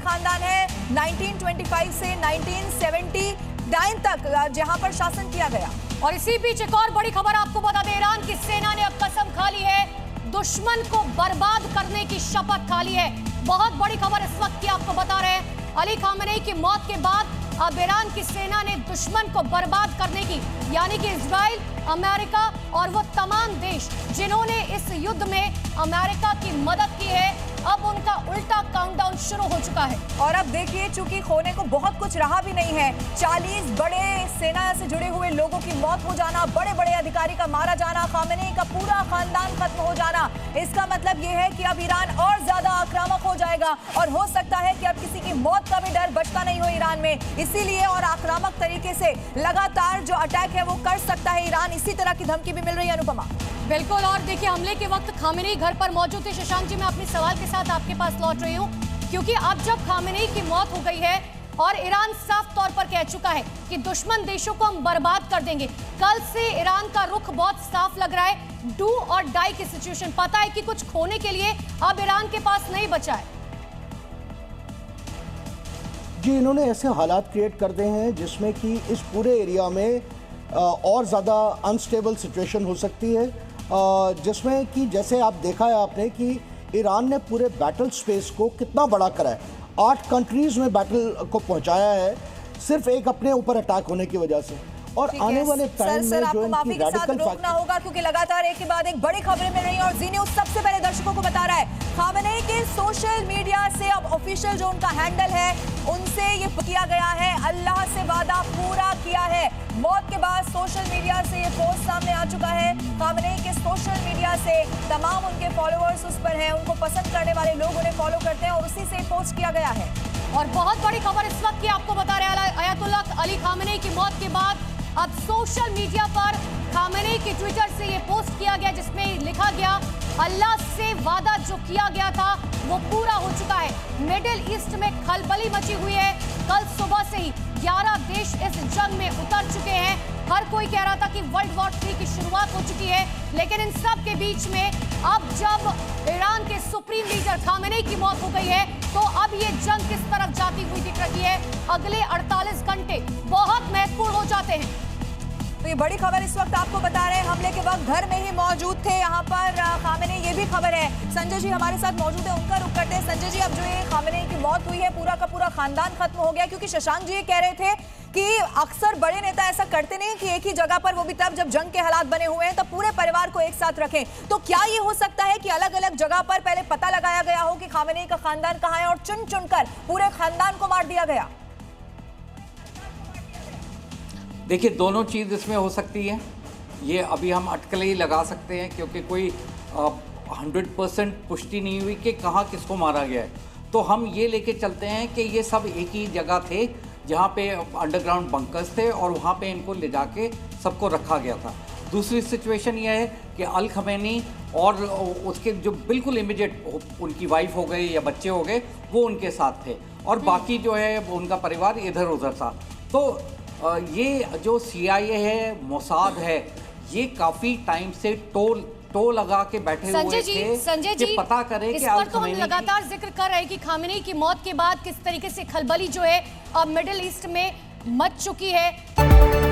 खानदान है 1925 से 1979 तक जहां पर शासन किया गया। और इसी बीच एक और बड़ी खबर आपको बता दें, ईरान की सेना ने अब कसम खा ली है, दुश्मन को बर्बाद करने की शपथ खा ली है। बहुत बड़ी खबर इस वक्त की आपको बता रहे हैं, अली खामेनेई की मौत के बाद अब ईरान की सेना ने दुश्मन को बर्बाद करने की, यानी कि इजराइल, अमेरिका और वो तमाम देश जिन्होंने इस युद्ध में अमेरिका की मदद की है, अब उनका उल्टा काउंटडाउन शुरू हो चुका है। और अब देखिए, चूंकि खोने को बहुत कुछ रहा भी नहीं है, 40 बड़े सेना से जुड़े हुए लोगों की मौत हो जाना, बड़े बड़े अधिकारी का मारा जाना, खामेनेई का पूरा खानदान खत्म हो जाना, इसका मतलब ये है कि अब ईरान और ज्यादा आक्रामक हो जाएगा और हो सकता है कि अब किसी की मौत का भी डर बचता नहीं हो ईरान में। इसीलिए और आक्रामक तरीके से लगातार जो अटैक है वो कर सकता है ईरान। इसी तरह की धमकी भी मिल रही है अनुपमा। बिल्कुल, और देखिए हमले के वक्त खामेनेई घर पर मौजूद थे। शशांक जी, मैं अपने सवाल के साथ आपके पास लौट रही हूँ, क्योंकि अब जब खामेनेई की मौत हो गई है और ईरान साफ तौर पर कह चुका है कि दुश्मन देशों को हम बर्बाद कर देंगे, कल से ईरान का रुख बहुत साफ लग रहा है, डू और डाई की सिचुएशन। पता है कि कुछ खोने के लिए अब ईरान के पास नहीं बचा है। जी, इन्होंने ऐसे हालात क्रिएट कर दे हैं जिसमें कि इस पूरे एरिया में और ज़्यादा अनस्टेबल सिचुएशन हो सकती है, जिसमें कि जैसे आप देखा है आपने कि ईरान ने पूरे बैटल स्पेस को कितना बड़ा करा है। 8 कंट्रीज़ में बैटल को पहुंचाया है सिर्फ एक अपने ऊपर अटैक होने की वजह से। और आने वाले टाइम में आपको माफी के साथ रोकना होगा, क्योंकि लगातार एक के बाद एक बड़ी खबरें मिल रही हैं और जी न्यूज़ सबसे पहले दर्शकों को बता रहा है, खामेनेई के सोशल मीडिया से अब ऑफिशियल जो उनका हैंडल है उनसे ये किया गया है, अल्लाह से वादा पूरा किया है। मौत के बाद सोशल मीडिया से ये पोस्ट सामने आ चुका है। खामेनेई के सोशल मीडिया से तमाम उनके फॉलोअर्स उस पर हैं, उनको पसंद करने वाले लोग उन्हें फॉलो करते हैं और उसी से पोस्ट किया गया है। और बहुत बड़ी खबर इस वक्त की आपको बता रहे हैं, अयातुल्लाह अली खामेनेई की मौत के बाद अब सोशल मीडिया पर खामेनेई की ट्विटर से ये पोस्ट किया गया, जिसमें लिखा गया, अल्लाह से वादा जो किया गया था वो पूरा हो चुका है। मिडिल ईस्ट में खलबली मची हुई है। कल सुबह से ही 11 देश इस जंग में उतर चुके हैं। हर कोई कह रहा था कि वर्ल्ड वॉर 3 की शुरुआत हो चुकी है, लेकिन इन सब के बीच में अब जब ईरान के सुप्रीम लीडर खामेनेई की मौत हो गई है, तो अब ये जंग किस तरफ जाती हुई दिख रही है। अगले 48 घंटे बहुत महत्वपूर्ण हो जाते हैं। तो ये बड़ी खबर इस वक्त आपको बता रहे हैं, हमले के वक्त घर में ही मौजूद थे यहाँ पर खामेनेई, ये भी खबर है। संजय जी हमारे साथ मौजूद है, उनका रुख करते हैं। संजय जी, अब जो ये खामेनेई की मौत हुई है, पूरा का पूरा खानदान खत्म हो गया, क्योंकि शशांक जी ये कह रहे थे कि अक्सर बड़े नेता ऐसा करते नहीं कि एक ही जगह पर, वो भी तब जब जंग के हालात बने हुए हैं, तब पूरे परिवार को एक साथ रखें। तो क्या ये हो सकता है कि अलग अलग जगह पर पहले पता लगाया गया हो कि खामेनेई का खानदान कहाँ है और चुन चुनकर पूरे खानदान को मार दिया गया? देखिए, दोनों चीज़ इसमें हो सकती है। ये अभी हम अटकलें ही लगा सकते हैं, क्योंकि कोई 100% पुष्टि नहीं हुई कि कहाँ किसको मारा गया है। तो हम ये लेके चलते हैं कि ये सब एक ही जगह थे, जहाँ पे अंडरग्राउंड बंकर्स थे और वहाँ पे इनको ले जाके सबको रखा गया था। दूसरी सिचुएशन ये है कि अल खमेनी और उसके जो बिल्कुल इमीडिएट उनकी वाइफ हो गए या बच्चे हो गए, वो उनके साथ थे, और बाकी जो है उनका परिवार इधर उधर था। तो ये जो CIA है, मोसाद है, ये काफ़ी टाइम से टो लगा के बैठे हुए थे संजय जी, पता करें इस कि पर तो हम लगातार जिक्र कर रहे हैं कि खामेनेई की मौत के बाद किस तरीके से खलबली जो है अब मिडिल ईस्ट में मच चुकी है।